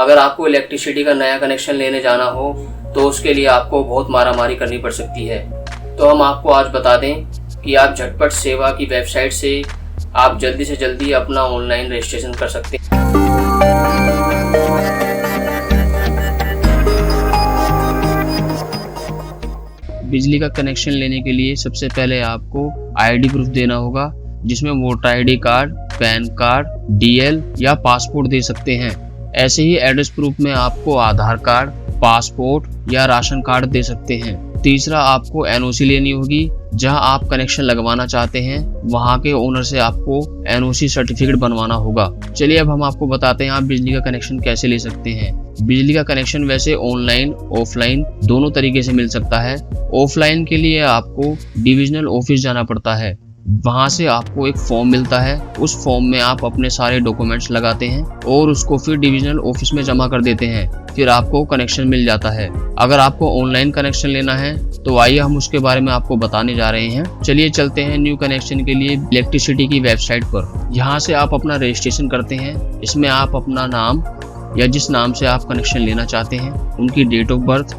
अगर आपको इलेक्ट्रिसिटी का नया कनेक्शन लेने जाना हो तो उसके लिए आपको बहुत मारामारी करनी पड़ सकती है। तो हम आपको आज बता दें कि आप झटपट सेवा की वेबसाइट से आप जल्दी से जल्दी अपना ऑनलाइन रजिस्ट्रेशन कर सकते हैं। बिजली का कनेक्शन लेने के लिए सबसे पहले आपको आईडी प्रूफ देना होगा, जिसमें voter ID card, pan card, DL या पासपोर्ट दे सकते हैं। ऐसे ही एड्रेस प्रूफ में आपको आधार कार्ड, पासपोर्ट या राशन कार्ड दे सकते हैं। तीसरा, आपको एनओसी लेनी होगी। जहां आप कनेक्शन लगवाना चाहते हैं वहां के ओनर से आपको एनओसी सर्टिफिकेट बनवाना होगा। चलिए अब हम आपको बताते हैं आप बिजली का कनेक्शन कैसे ले सकते हैं। बिजली का कनेक्शन वैसे ऑनलाइन, ऑफलाइन दोनों तरीके से मिल सकता है। ऑफलाइन के लिए आपको डिविजनल ऑफिस जाना पड़ता है। वहां से आपको एक फॉर्म मिलता है। उस फॉर्म में आप अपने सारे डॉक्यूमेंट्स लगाते हैं और उसको फिर डिविजनल ऑफिस में जमा कर देते हैं, फिर आपको कनेक्शन मिल जाता है। अगर आपको ऑनलाइन कनेक्शन लेना है तो आइए हम उसके बारे में आपको बताने जा रहे हैं। चलिए चलते हैं न्यू कनेक्शन के लिए इलेक्ट्रिसिटी की वेबसाइट पर। यहाँ से आप अपना रजिस्ट्रेशन करते हैं। इसमें आप अपना नाम या जिस नाम से आप कनेक्शन लेना चाहते हैं उनकी डेट ऑफ बर्थ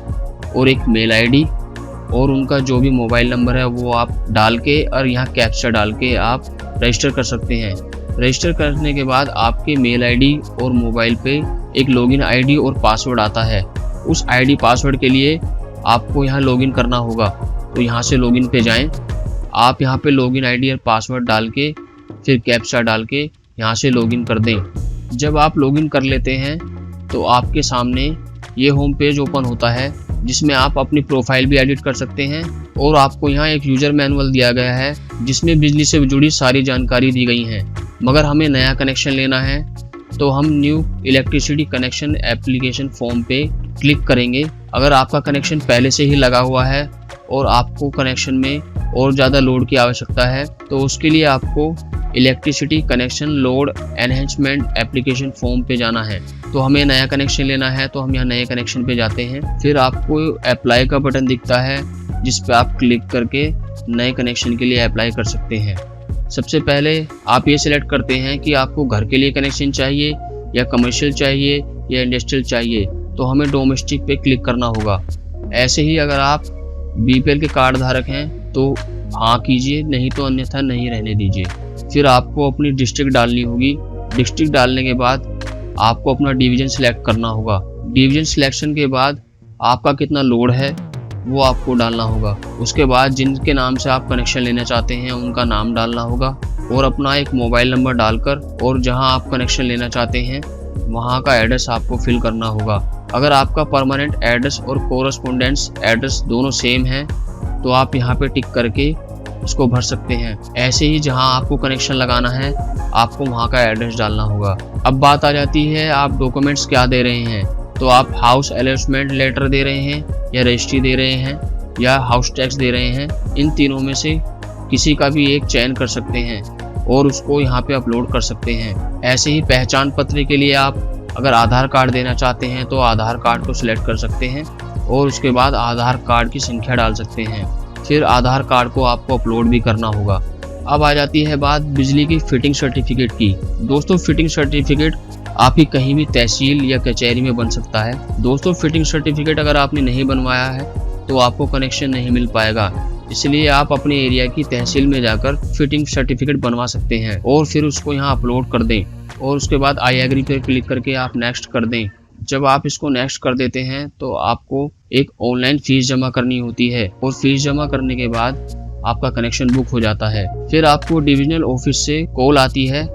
और एक मेल आईडी और उनका जो भी मोबाइल नंबर है वो आप डाल के और यहाँ कैप्चा डाल के आप रजिस्टर कर सकते हैं। रजिस्टर करने के बाद आपके मेल आईडी और मोबाइल पे एक लॉगिन आईडी और पासवर्ड आता है। उस आईडी पासवर्ड के लिए आपको यहाँ लॉगिन करना होगा। तो यहाँ से लॉगिन पे जाएं। आप यहाँ पे लॉगिन आईडी और पासवर्ड डाल के फिर कैप्चा डाल के यहाँ से लॉगिन कर दें। जब आप लॉगिन कर लेते हैं तो आपके सामने ये होम पेज ओपन होता है, जिसमें आप अपनी प्रोफाइल भी एडिट कर सकते हैं और आपको यहाँ एक यूजर मैनुअल दिया गया है जिसमें बिजली से जुड़ी सारी जानकारी दी गई है। मगर हमें नया कनेक्शन लेना है तो हम new electricity connection application form पे क्लिक करेंगे। अगर आपका कनेक्शन पहले से ही लगा हुआ है और आपको कनेक्शन में और ज़्यादा लोड की आवश्यकता है तो उसके लिए आपको electricity connection load enhancement application form पे जाना है। तो हमें नया कनेक्शन लेना है तो हम यहाँ नए कनेक्शन पे जाते हैं। फिर आपको अप्लाई का बटन दिखता है जिस पे आप क्लिक करके नए कनेक्शन के लिए अप्लाई कर सकते हैं। सबसे पहले आप ये सिलेक्ट करते हैं कि आपको घर के लिए कनेक्शन चाहिए या कमर्शियल चाहिए या इंडस्ट्रियल चाहिए। तो हमें डोमेस्टिक पे क्लिक करना होगा। ऐसे ही अगर आप बीपीएल के कार्ड धारक हैं तो हाँ कीजिए, नहीं तो अन्यथा नहीं रहने दीजिए। फिर आपको अपनी डिस्ट्रिक्ट डालनी होगी। डिस्ट्रिक्ट डालने के बाद आपको अपना डिवीजन सिलेक्ट करना होगा। डिवीजन सिलेक्शन के बाद आपका कितना लोड है वो आपको डालना होगा। उसके बाद जिनके नाम से आप कनेक्शन लेना चाहते हैं उनका नाम डालना होगा और अपना एक मोबाइल नंबर डालकर और जहां आप कनेक्शन लेना चाहते हैं वहां का एड्रेस आपको फिल करना होगा। अगर आपका परमानेंट एड्रेस और कोरस्पोंडेंस एड्रेस दोनों सेम है तो आप यहाँ पे टिक करके इसको भर सकते हैं। ऐसे ही जहां आपको कनेक्शन लगाना है आपको वहां का एड्रेस डालना होगा। अब बात आ जाती है आप डॉक्यूमेंट्स क्या दे रहे हैं। तो आप हाउस अलॉटमेंट लेटर दे रहे हैं या रजिस्ट्री दे रहे हैं या हाउस टैक्स दे रहे हैं। इन तीनों में से किसी का भी एक चयन कर सकते हैं और उसको यहाँ पे अपलोड कर सकते हैं। ऐसे ही पहचान पत्र के लिए आप अगर आधार कार्ड देना चाहते हैं तो आधार कार्ड को सिलेक्ट कर सकते हैं और उसके बाद आधार कार्ड की संख्या डाल सकते हैं। फिर आधार कार्ड को आपको अपलोड भी करना होगा। अब आ जाती है बात बिजली की फिटिंग सर्टिफिकेट की। दोस्तों फिटिंग सर्टिफिकेट आपकी कहीं भी तहसील या कचहरी में बन सकता है। दोस्तों फिटिंग सर्टिफिकेट अगर आपने नहीं बनवाया है तो आपको कनेक्शन नहीं मिल पाएगा। इसलिए आप अपने एरिया की तहसील में जाकर फिटिंग सर्टिफिकेट बनवा सकते हैं और फिर उसको यहाँ अपलोड कर दें और उसके बाद आई एग्री पर क्लिक करके आप नेक्स्ट कर दें। जब आप इसको नेक्स्ट कर देते हैं तो आपको एक ऑनलाइन फीस जमा करनी होती है और फीस जमा करने के बाद आपका कनेक्शन बुक हो जाता है। फिर आपको डिविजनल ऑफिस से कॉल आती है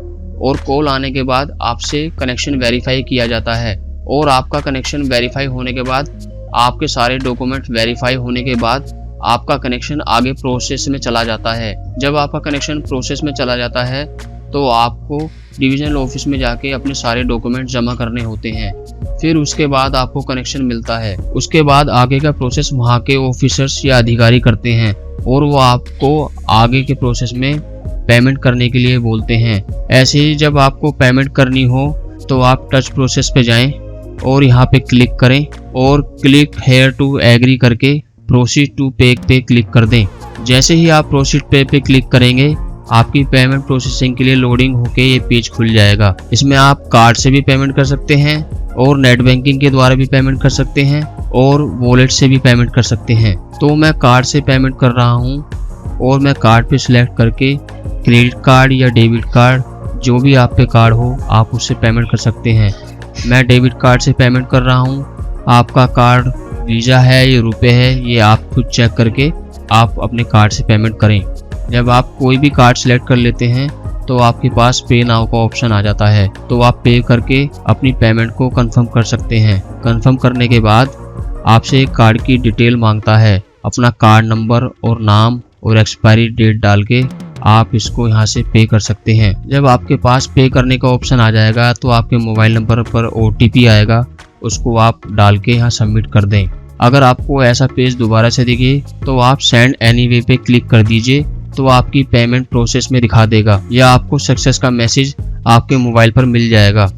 और कॉल आने के बाद आपसे कनेक्शन वेरीफाई किया जाता है और आपका कनेक्शन वेरीफाई होने के बाद आपके सारे डॉक्यूमेंट वेरीफाई होने के बाद आपका कनेक्शन आगे प्रोसेस में चला जाता है। जब आपका कनेक्शन प्रोसेस में चला जाता है तो आपको डिविजनल ऑफिस में जाके अपने सारे डॉक्यूमेंट जमा करने होते हैं। फिर उसके बाद आपको कनेक्शन मिलता है। उसके बाद आगे का प्रोसेस वहाँ के ऑफिसर्स या अधिकारी करते हैं और वो आपको आगे के प्रोसेस में पेमेंट करने के लिए बोलते हैं। ऐसे ही जब आपको पेमेंट करनी हो तो आप टच प्रोसेस पे जाएं और यहाँ पे क्लिक करें और क्लिक हेयर टू एग्री करके प्रोसीड टू पे पे क्लिक कर दें। जैसे ही आप प्रोसीड पे पे क्लिक करेंगे आपकी पेमेंट प्रोसेसिंग के लिए लोडिंग होके ये पेज खुल जाएगा। इसमें आप कार्ड से भी पेमेंट कर सकते हैं और नेट बैंकिंग के द्वारा भी पेमेंट कर सकते हैं और वॉलेट से भी पेमेंट कर सकते हैं। तो मैं कार्ड से पेमेंट कर रहा हूँ और मैं कार्ड पे सिलेक्ट करके क्रेडिट कार्ड या डेबिट कार्ड, जो भी आप पे कार्ड हो आप उससे पेमेंट कर सकते हैं। मैं डेबिट कार्ड से पेमेंट कर रहा हूँ। आपका कार्ड वीज़ा है या रुपए है, ये आप खुद चेक करके आप अपने कार्ड से पेमेंट करें। जब आप कोई भी कार्ड सिलेक्ट कर लेते हैं तो आपके पास पे नाउ का ऑप्शन आ जाता है, तो आप पे करके अपनी पेमेंट को कंफर्म कर सकते हैं। कंफर्म करने के बाद आपसे एक कार्ड की डिटेल मांगता है। अपना कार्ड नंबर और नाम और एक्सपायरी डेट डाल के आप इसको यहाँ से पे कर सकते हैं। जब आपके पास पे करने का ऑप्शन आ जाएगा तो आपके मोबाइल नंबर पर OTP आएगा, उसको आप डाल के यहाँ सबमिट कर दें। अगर आपको ऐसा पेज दोबारा से दिखे तो आप सेंड एनीवे पे क्लिक कर दीजिए, तो आपकी पेमेंट प्रोसेस में दिखा देगा या आपको सक्सेस का मैसेज आपके मोबाइल पर मिल जाएगा।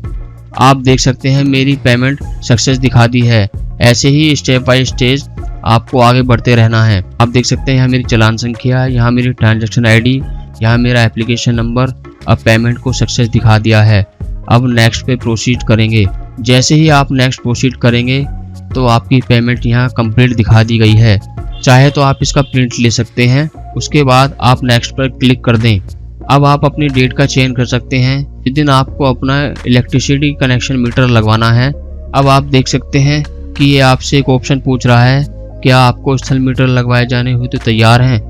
आप देख सकते हैं मेरी पेमेंट सक्सेस दिखा दी है। ऐसे ही स्टेप बाय स्टेज आपको आगे बढ़ते रहना है। आप देख सकते हैं यहाँ मेरी चालान संख्या, यहाँ मेरी ट्रांजैक्शन ID, यहाँ मेरा एप्लीकेशन नंबर। अब पेमेंट को सक्सेस दिखा दिया है। अब नेक्स्ट पे प्रोसीड करेंगे। जैसे ही आप नेक्स्ट प्रोसीड करेंगे तो आपकी पेमेंट यहाँ कंप्लीट दिखा दी गई है। चाहे तो आप इसका प्रिंट ले सकते हैं। उसके बाद आप नेक्स्ट पर क्लिक कर दें। अब आप अपनी डेट का चयन कर सकते हैं जिस दिन आपको अपना इलेक्ट्रिसिटी कनेक्शन मीटर लगवाना है। अब आप देख सकते हैं कि ये आपसे एक ऑप्शन पूछ रहा है, क्या आपको स्थल मीटर लगवाए जाने हुए तो तैयार हैं?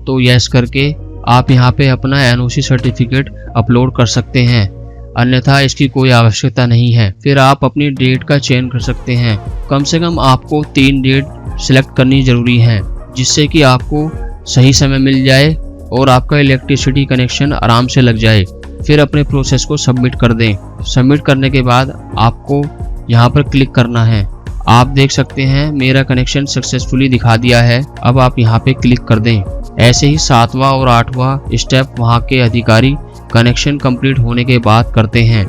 तो यस करके आप यहाँ पे अपना NOC सर्टिफिकेट अपलोड कर सकते हैं, अन्यथा इसकी कोई आवश्यकता नहीं है। फिर आप अपनी डेट का चयन कर सकते हैं। कम से कम आपको 3 डेट सिलेक्ट करनी जरूरी है, जिससे कि आपको सही समय मिल जाए और आपका इलेक्ट्रिसिटी कनेक्शन आराम से लग जाए। फिर अपने प्रोसेस को सबमिट कर दें। सबमिट करने के बाद आपको यहाँ पर क्लिक करना है। आप देख सकते हैं मेरा कनेक्शन सक्सेसफुली दिखा दिया है। अब आप यहाँ पे क्लिक कर दें। ऐसे ही 7वां और 8वां स्टेप वहाँ के अधिकारी कनेक्शन कंप्लीट होने के बाद करते हैं।